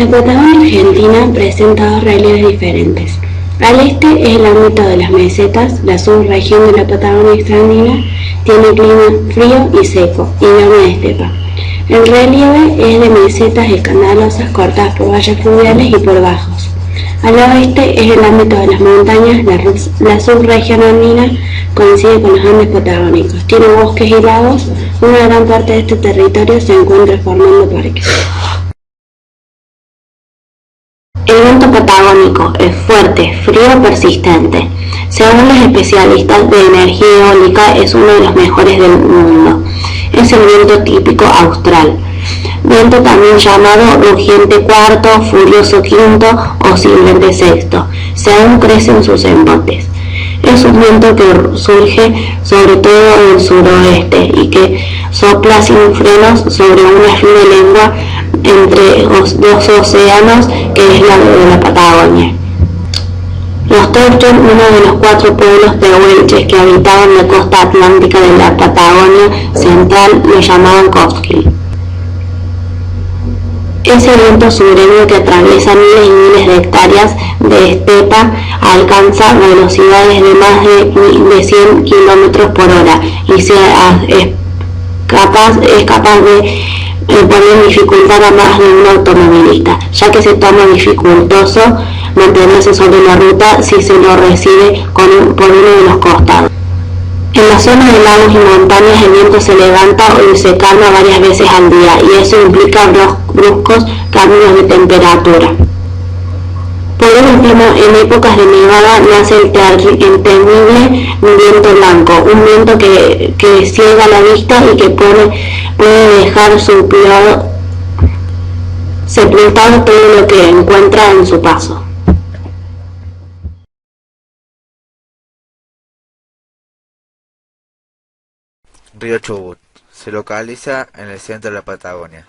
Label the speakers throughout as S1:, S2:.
S1: La Patagonia Argentina presenta dos relieves diferentes. Al este es el ámbito de las mesetas, la subregión de la Patagonia Extrandina tiene clima frío y seco, y bioma de estepa. El relieve es de mesetas escandalosas cortadas por valles fluviales y por bajos. Al oeste es el ámbito de las montañas, la subregión andina coincide con los Andes patagónicos, tiene bosques y lagos, una gran parte de este territorio se encuentra formando parques. El viento patagónico es fuerte, frío, persistente. Según los especialistas de energía eólica, es uno de los mejores del mundo. Es el viento típico austral. Viento también llamado rugiente cuarto, furioso quinto o silbante sexto, según crecen sus embotes. Es un viento que surge sobre todo del suroeste y que sopla sin frenos sobre una fina lengua entre dos océanos que es la de la Patagonia. Los Torchen, uno de los 4 pueblos tehuelches que habitaban la costa atlántica de la Patagonia central, lo llamaban Coxquil. Ese viento sureño que atraviesa miles y miles de hectáreas de estepa alcanza velocidades de más de 100 km por hora y es capaz de poner dificultad a más de un automovilista, ya que se torna dificultoso mantenerse sobre la ruta si se lo recibe por uno de los costados. En la zona de lagos y montañas el viento se levanta y se calma varias veces al día y eso implica bruscos cambios de temperatura. Por último, en épocas de nevada nace el temible viento blanco, un viento que ciega la vista y que puede dejar sepultado todo lo que encuentra en su paso.
S2: Río Chubut. Se localiza en el centro de la Patagonia.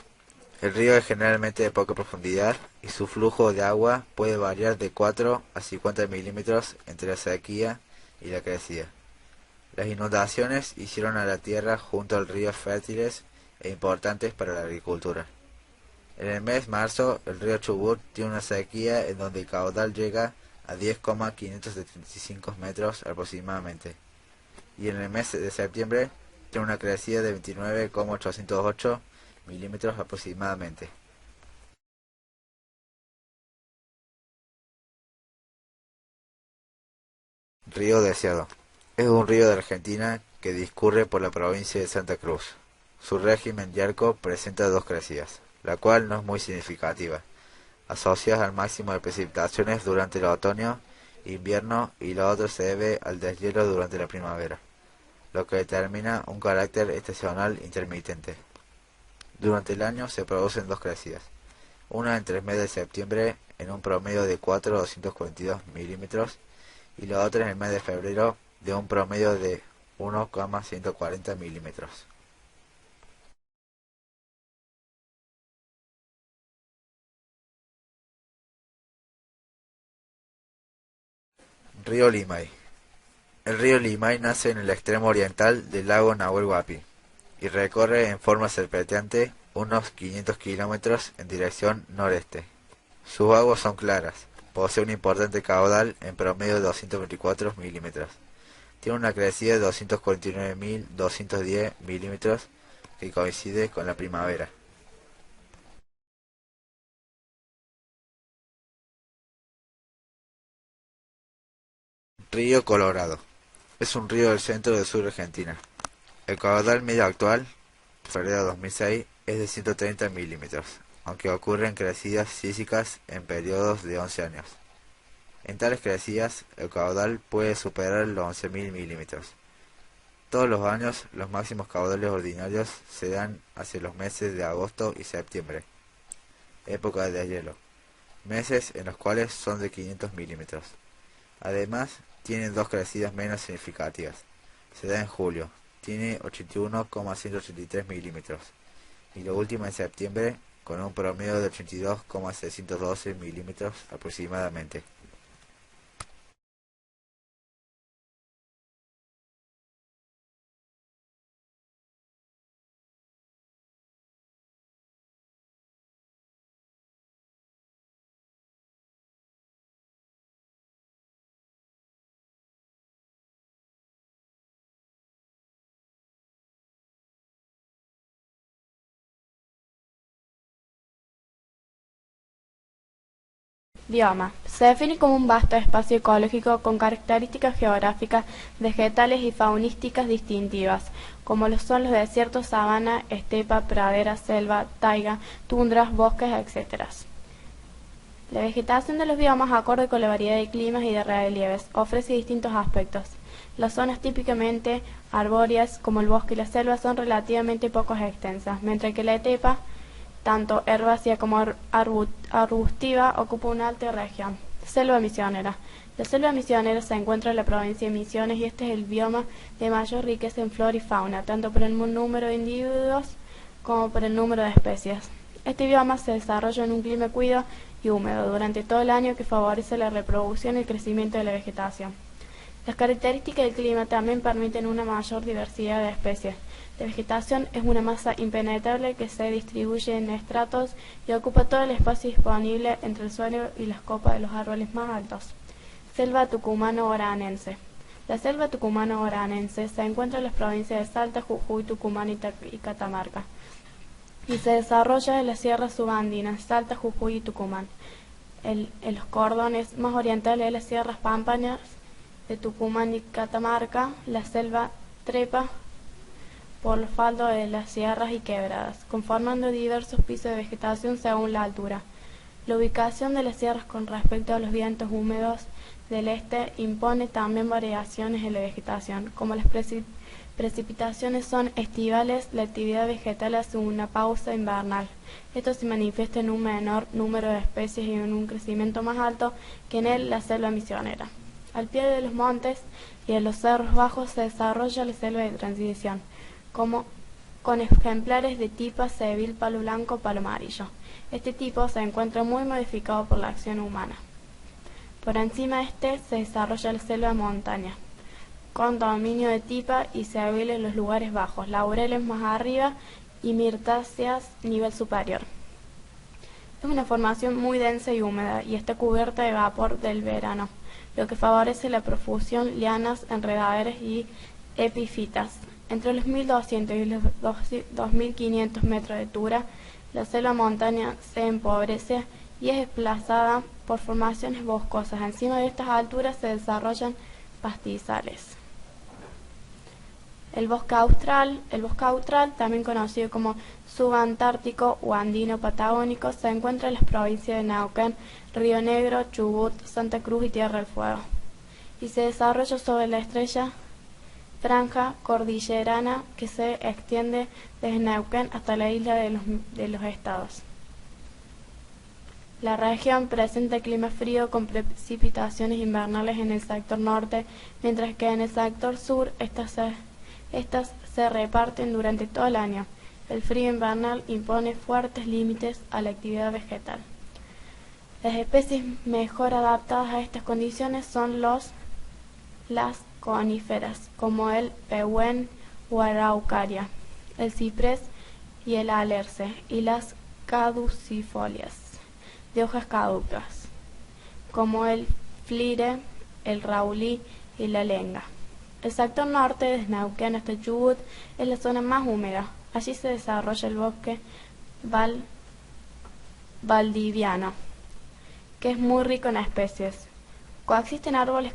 S2: El río es generalmente de poca profundidad y su flujo de agua puede variar de 4 a 50 milímetros entre la sequía y la crecida. Las inundaciones hicieron a la tierra junto al río fértiles e importantes para la agricultura. En el mes de marzo, el río Chubut tiene una sequía en donde el caudal llega a 10,575 metros aproximadamente, y en el mes de septiembre tiene una crecida de 29,808 milímetros aproximadamente. Río Deseado. Es un río de Argentina que discurre por la provincia de Santa Cruz. Su régimen Yerco presenta dos crecidas, la cual no es muy significativa, asociadas al máximo de precipitaciones durante el otoño, invierno, y la otra se debe al deshielo durante la primavera, lo que determina un carácter estacional intermitente. Durante el año se producen dos crecidas, una entre el mes de septiembre en un promedio de 4,242 milímetros y la otra en el mes de febrero de un promedio de 1,140 milímetros. Río Limay. El río Limay nace en el extremo oriental del lago Nahuel Huapi y recorre en forma serpenteante unos 500 kilómetros en dirección noreste. Sus aguas son claras, posee un importante caudal en promedio de 224 milímetros. Tiene una crecida de 249.210 milímetros que coincide con la primavera. Río Colorado. Es un río del centro del sur de Argentina. El caudal medio actual, febrero de 2006, es de 130 milímetros, aunque ocurren crecidas físicas en periodos de 11 años. En tales crecidas, el caudal puede superar los 11.000 milímetros. Todos los años, los máximos caudales ordinarios se dan hacia los meses de agosto y septiembre, época de deshielo, meses en los cuales son de 500 milímetros. Además, tienen dos crecidas menos significativas. Se da en julio, tiene 81,183 milímetros, y la última en septiembre, con un promedio de 82,612 milímetros aproximadamente.
S3: Bioma. Se define como un vasto espacio ecológico con características geográficas, vegetales y faunísticas distintivas, como lo son los desiertos, sabana, estepa, pradera, selva, taiga, tundras, bosques, etc. La vegetación de los biomas, acorde con la variedad de climas y de relieves, ofrece distintos aspectos. Las zonas típicamente arbóreas, como el bosque y la selva, son relativamente poco extensas, mientras que la estepa, tanto herbácea como arbustiva, ocupa una alta región. Selva misionera. La selva misionera se encuentra en la provincia de Misiones y este es el bioma de mayor riqueza en flora y fauna, tanto por el número de individuos como por el número de especies. Este bioma se desarrolla en un clima húmedo y húmedo durante todo el año que favorece la reproducción y el crecimiento de la vegetación. Las características del clima también permiten una mayor diversidad de especies. La vegetación es una masa impenetrable que se distribuye en estratos y ocupa todo el espacio disponible entre el suelo y las copas de los árboles más altos. Selva tucumano-oranense. La selva tucumano-oranense se encuentra en las provincias de Salta, Jujuy, Tucumán y Catamarca, y se desarrolla en las sierras subandinas, Salta, Jujuy y Tucumán. En los cordones más orientales de las sierras pámpanas de Tucumán y Catamarca, la selva trepa por los faldos de las sierras y quebradas, conformando diversos pisos de vegetación según la altura. La ubicación de las sierras con respecto a los vientos húmedos del este impone también variaciones en la vegetación. Como las precipitaciones son estivales, la actividad vegetal hace una pausa invernal. Esto se manifiesta en un menor número de especies y en un crecimiento más alto que en la selva misionera. Al pie de los montes y en los cerros bajos se desarrolla la selva de transición, con ejemplares de tipa, ceibil, palo blanco, palo amarillo. Este tipo se encuentra muy modificado por la acción humana. Por encima de este se desarrolla la selva de montaña, con dominio de tipa y ceibil en los lugares bajos, laureles más arriba y mirtáceas nivel superior. Es una formación muy densa y húmeda y está cubierta de vapor del verano, lo que favorece la profusión, lianas, enredaderas y epifitas. Entre los 1200 y los 2500 metros de altura, la selva montaña se empobrece y es desplazada por formaciones boscosas. Encima de estas alturas se desarrollan pastizales. El bosque austral, también conocido como subantártico o andino patagónico, se encuentra en las provincias de Neuquén, Río Negro, Chubut, Santa Cruz y Tierra del Fuego, y se desarrolla sobre la estrecha franja cordillerana que se extiende desde Neuquén hasta la isla de los Estados. La región presenta clima frío con precipitaciones invernales en el sector norte, mientras que en el sector sur estas se reparten durante todo el año. El frío invernal impone fuertes límites a la actividad vegetal. Las especies mejor adaptadas a estas condiciones son las coníferas, como el pehuen o araucaria, el ciprés y el alerce, y las caducifolias, de hojas caducas, como el flire, el raulí y la lenga. El sector norte, desde Neuquén hasta Chubut, es la zona más húmeda. Allí se desarrolla el bosque valdiviano, que es muy rico en especies. Coexisten árboles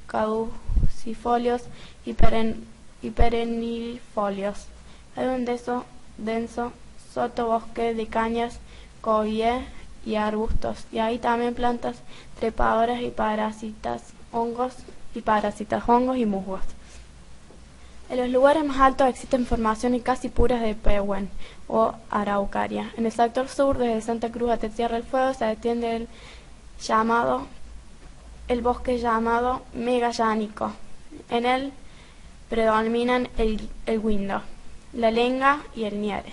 S3: caducifolios y perennifolios. Hay un denso sotobosque de cañas, coigué y arbustos, y hay también plantas trepadoras y parásitas, hongos y musgos. En los lugares más altos existen formaciones casi puras de pehuen o araucaria. En el sector sur, desde Santa Cruz hasta Tierra del Fuego, se extiende el bosque llamado megallánico. En él predominan el guindo, la lenga y el niere.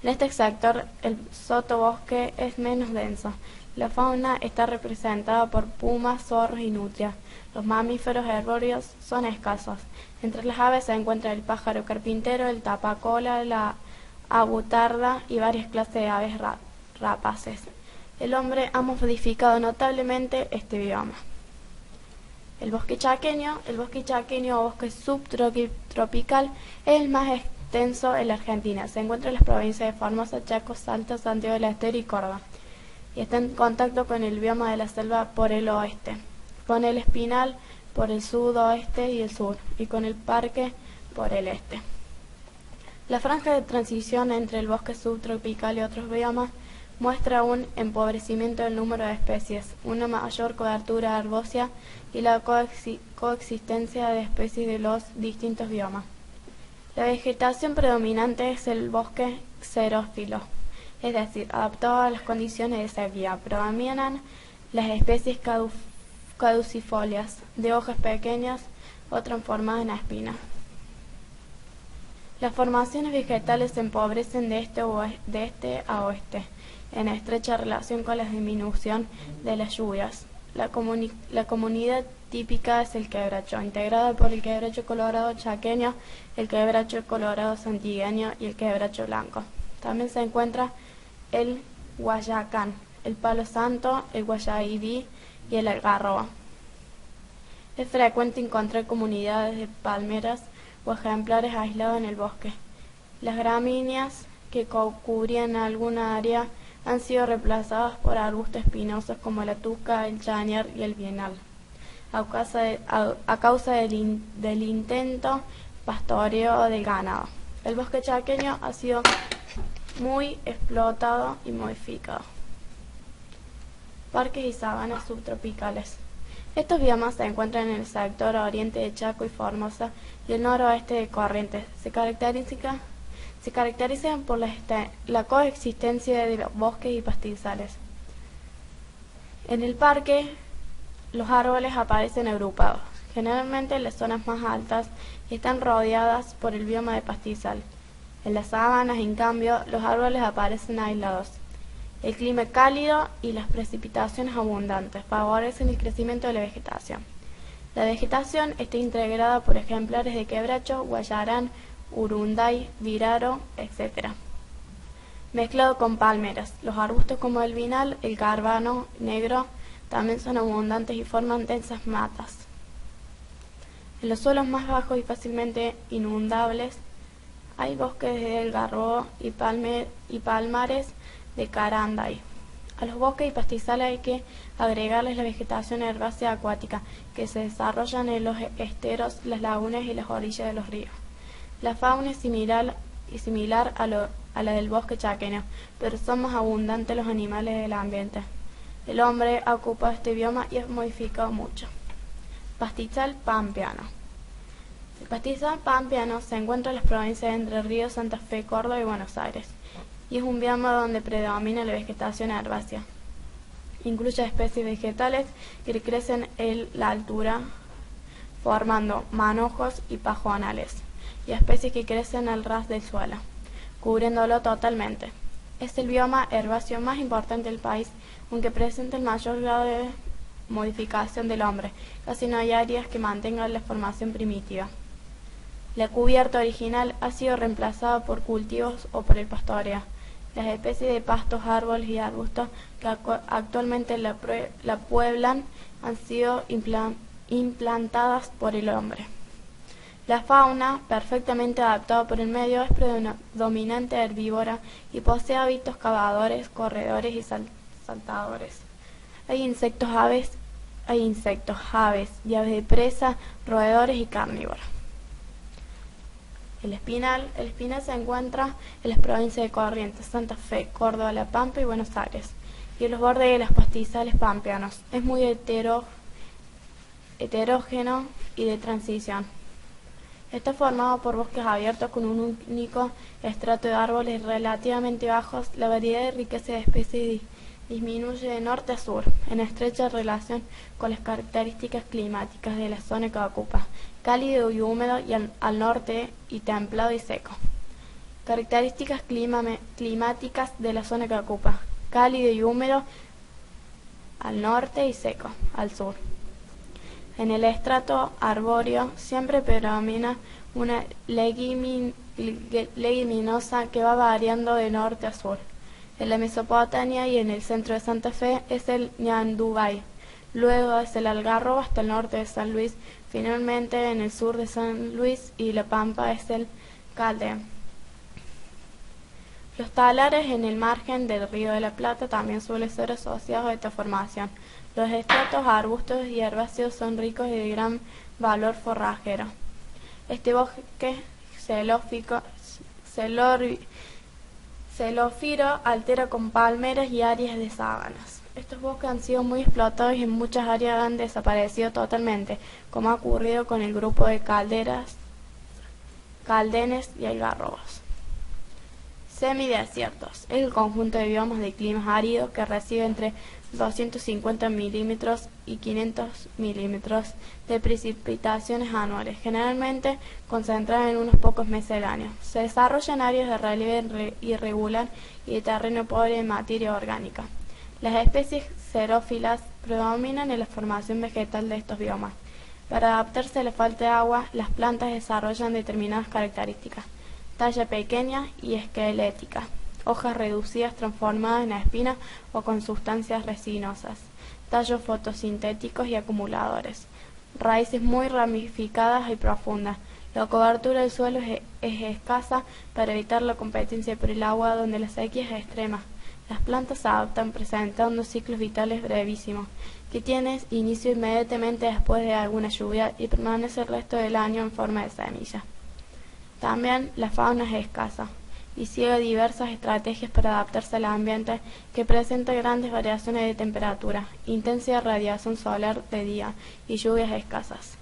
S3: En este sector el sotobosque es menos denso. La fauna está representada por pumas, zorros y nutrias. Los mamíferos herbívoros son escasos. Entre las aves se encuentra el pájaro carpintero, el tapacola, la abutarda y varias clases de aves rapaces. El hombre ha modificado notablemente este bioma. El bosque chaqueño o bosque subtropical es el más extenso en la Argentina. Se encuentra en las provincias de Formosa, Chaco, Salta, Santiago del Estero y Córdoba. y está en contacto con el bioma de la selva por el oeste, con el espinal por el sudoeste y el sur, y con el parque por el este. La franja de transición entre el bosque subtropical y otros biomas muestra un empobrecimiento del número de especies, una mayor cobertura herbácea y la coexistencia de especies de los distintos biomas. La vegetación predominante es el bosque xerófilo, es decir, adaptado a las condiciones de sequía. Predominan las especies caducifolias, de hojas pequeñas o transformadas en espinas. Las formaciones vegetales se empobrecen de este a oeste, en estrecha relación con la disminución de las lluvias. La comunidad típica es el quebracho, integrada por el quebracho colorado chaqueño, el quebracho colorado santigueño y el quebracho blanco. También se encuentra el guayacán, el palo santo, el guayaibí y el algarrobo. Es frecuente encontrar comunidades de palmeras o ejemplares aislados en el bosque. Las gramíneas que cubrían alguna área han sido reemplazadas por arbustos espinosos como la tuca, el chañar y el bienal, a causa del intento pastoreo del ganado. El bosque chaqueño ha sido muy explotado y modificado. Parques y sabanas subtropicales. Estos biomas se encuentran en el sector oriente de Chaco y Formosa y el noroeste de Corrientes. Se caracterizan por la coexistencia de bosques y pastizales. En el parque, los árboles aparecen agrupados, generalmente en las zonas más altas, y están rodeadas por el bioma de pastizal. En las sabanas, en cambio, los árboles aparecen aislados. El clima cálido y las precipitaciones abundantes favorecen el crecimiento de la vegetación. La vegetación está integrada por ejemplares de quebracho, guayarán, urunday, viraro, etc., mezclado con palmeras. Los arbustos como el vinal, el garbano negro también son abundantes y forman densas matas. En los suelos más bajos y fácilmente inundables hay bosques de algarrobo y palmares de caranday. A los bosques y pastizales hay que agregarles la vegetación herbácea acuática que se desarrollan en los esteros, las lagunas y las orillas de los ríos. La fauna es similar a la del bosque chaqueño, pero son más abundantes los animales del ambiente. El hombre ha ocupado este bioma y ha modificado mucho. Pastizal pampeano. El pastizal pampeano se encuentra en las provincias de Entre Ríos, Santa Fe, Córdoba y Buenos Aires, y es un bioma donde predomina la vegetación herbácea. Incluye especies vegetales que crecen en la altura, formando manojos y pajonales, y especies que crecen al ras del suelo, cubriéndolo totalmente. Es el bioma herbáceo más importante del país, aunque presenta el mayor grado de modificación del hombre. Casi no hay áreas que mantengan la formación primitiva. La cubierta original ha sido reemplazada por cultivos o por el pastoreo. Las especies de pastos, árboles y arbustos que actualmente la pueblan han sido implantadas por el hombre. La fauna, perfectamente adaptada por el medio, es predominante herbívora y posee hábitos cavadores, corredores y saltadores. Hay insectos, aves, y aves de presa, roedores y carnívoros. El espinal se encuentra en las provincias de Corrientes, Santa Fe, Córdoba, La Pampa y Buenos Aires, y en los bordes de los pastizales pampeanos. Es muy heterógeno y de transición. Está formado por bosques abiertos con un único estrato de árboles relativamente bajos. La variedad y riqueza de especies disminuye de norte a sur, en estrecha relación con las características climáticas de la zona que ocupa, cálido y húmedo y al norte y templado y seco. Características climáticas de la zona que ocupa, cálido y húmedo al norte y seco al sur. En el estrato arbóreo siempre predomina una leguminosa que va variando de norte a sur. En la Mesopotamia y en el centro de Santa Fe es el ñandubay, luego es el algarrobo hasta el norte de San Luis, finalmente en el sur de San Luis y La Pampa es el calde. Los talares en el margen del Río de la Plata también suelen ser asociados a esta formación. Los estratos arbustos y herbáceos son ricos y de gran valor forrajero. Este bosque celófilo altera con palmeras y áreas de sabanas. Estos bosques han sido muy explotados y en muchas áreas han desaparecido totalmente, como ha ocurrido con el grupo de caldenes y algarrobos. Semidesiertos. Es el conjunto de biomas de climas áridos que recibe entre 250 milímetros y 500 milímetros de precipitaciones anuales, generalmente concentradas en unos pocos meses del año. Se desarrollan áreas de relieve irregular y de terreno pobre en materia orgánica. Las especies xerófilas predominan en la formación vegetal de estos biomas. Para adaptarse a la falta de agua, las plantas desarrollan determinadas características: talla pequeña y esquelética, hojas reducidas transformadas en espinas o con sustancias resinosas, tallos fotosintéticos y acumuladores, raíces muy ramificadas y profundas. La cobertura del suelo es escasa para evitar la competencia por el agua donde la sequía es extrema. Las plantas se adaptan presentando ciclos vitales brevísimos, que tienen inicio inmediatamente después de alguna lluvia y permanece el resto del año en forma de semilla. También la fauna es escasa y sigue diversas estrategias para adaptarse al ambiente que presenta grandes variaciones de temperatura, intensa radiación solar de día y lluvias escasas.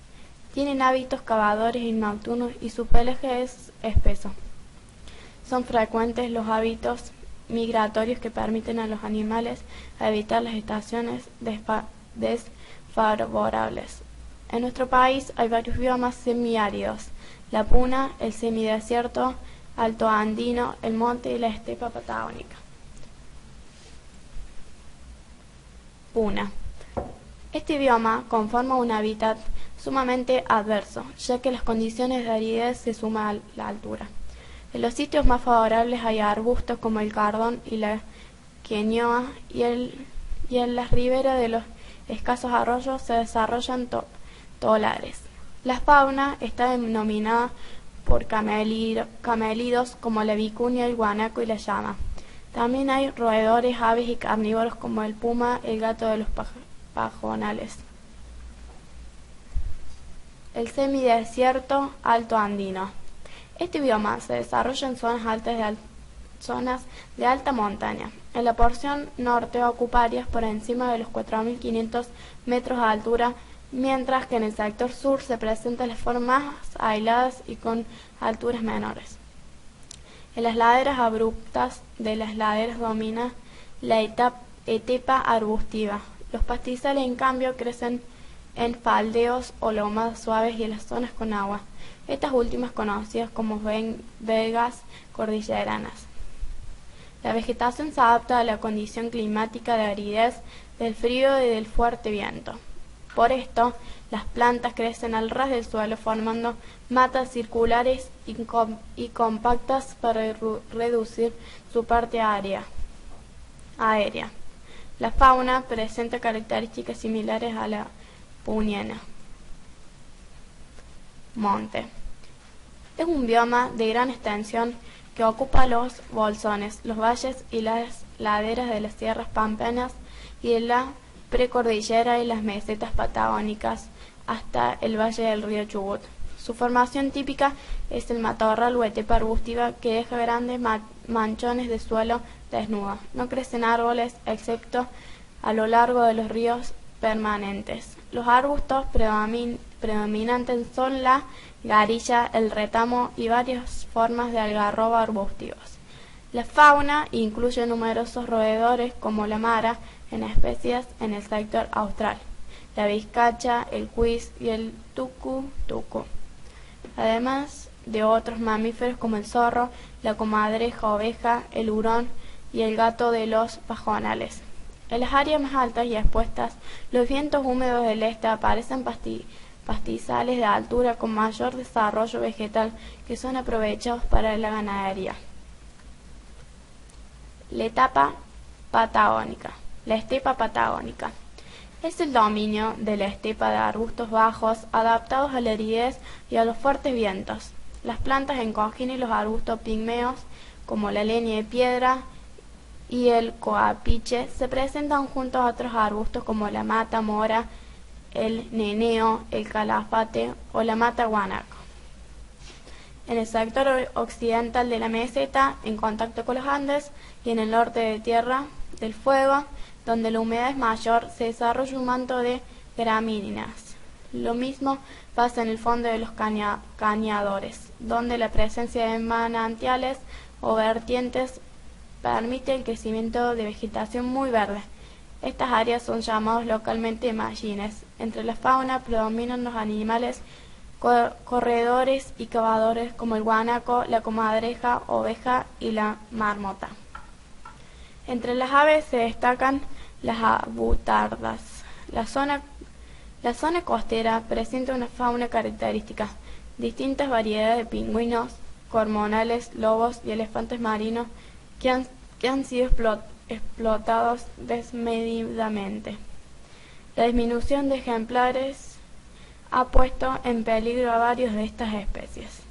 S3: Tienen hábitos cavadores y nocturnos y su pelaje es espeso. Son frecuentes los hábitos migratorios que permiten a los animales evitar las estaciones desfavorables. En nuestro país hay varios biomas semiáridos: la puna, el semidesierto alto andino, el monte y la estepa patagónica. Puna. Este bioma conforma un hábitat sumamente adverso, ya que las condiciones de aridez se suman a la altura. En los sitios más favorables hay arbustos como el cardón y la queñoa, y en las riberas de los escasos arroyos se desarrollan tolares. La fauna está denominada por camélidos como la vicuña, el guanaco y la llama. También hay roedores, aves y carnívoros como el puma, el gato de los pajonales. El semidesierto alto andino. Este bioma se desarrolla en zonas de alta montaña. En la porción norte ocupa áreas por encima de los 4.500 metros de altura, mientras que en el sector sur se presentan las formas más aisladas y con alturas menores. En las laderas abruptas de las laderas domina la estepa arbustiva. Los pastizales, en cambio, crecen en faldeos o lomas suaves y en las zonas con agua, estas últimas conocidas como vegas cordilleranas. La vegetación se adapta a la condición climática de aridez, del frío y del fuerte viento. Por esto, las plantas crecen al ras del suelo formando matas circulares y compactas para reducir su parte aérea. La fauna presenta características similares a la puniana. Monte. Es un bioma de gran extensión que ocupa los bolsones, los valles y las laderas de las sierras pampeanas y de la precordillera y las mesetas patagónicas hasta el valle del río Chubut. Su formación típica es el matorral o estepa arbustiva que deja grandes manchones de suelo desnudo. No crecen árboles excepto a lo largo de los ríos permanentes. Los arbustos predominantes son la garilla, el retamo y varias formas de algarroba arbustivos. La fauna incluye numerosos roedores como la mara en especies en el sector austral, la vizcacha, el cuis y el tucu-tucu, además de otros mamíferos como el zorro, la comadreja oveja, el hurón y el gato de los pajonales. En las áreas más altas y expuestas, los vientos húmedos del este aparecen pastizales de altura con mayor desarrollo vegetal que son aprovechados para la ganadería. La estepa patagónica. Es el dominio de la estepa de arbustos bajos adaptados a la aridez y a los fuertes vientos. Las plantas en cojín y los arbustos pigmeos como la leña de piedra y el coapiche, se presentan junto a otros arbustos como la mata mora, el neneo, el calafate o la mata guanaco. En el sector occidental de la meseta, en contacto con los Andes, y en el norte de Tierra del Fuego, donde la humedad es mayor, se desarrolla un manto de gramíneas. Lo mismo pasa en el fondo de los cañadores, donde la presencia de manantiales o vertientes permite el crecimiento de vegetación muy verde. Estas áreas son llamadas localmente mallines. Entre la fauna predominan los animales corredores y cavadores como el guanaco, la comadreja, oveja y la marmota. Entre las aves se destacan las avutardas. La zona costera presenta una fauna característica, distintas variedades de pingüinos, cormonales, lobos y elefantes marinos que han sido explotados desmedidamente. La disminución de ejemplares ha puesto en peligro a varios de estas especies.